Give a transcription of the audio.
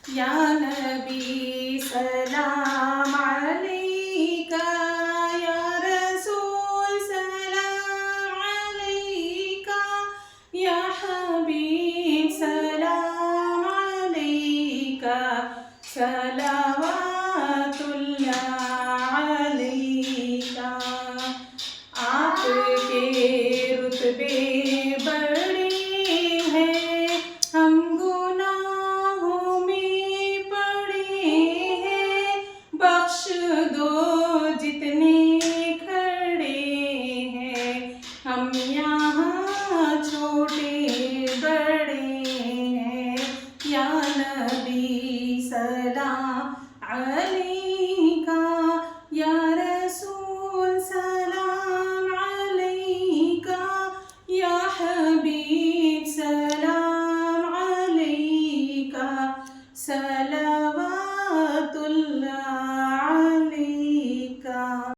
या नबी सलाम अलैका, या रसूल सलाम अलैका, या हबीब सलाम अलैका, सलावतुल्लाह अलैका। आपके रुतबे बड़े हैं, हम गुनाहों में पड़े हैं, बख्श दो जितने खड़े हैं, हम यहाँ छोटे बड़े हैं। या नबी सलाम अलैका, या रसूल सलाम अलैका, या हबीब सलाम अलैका, सलाम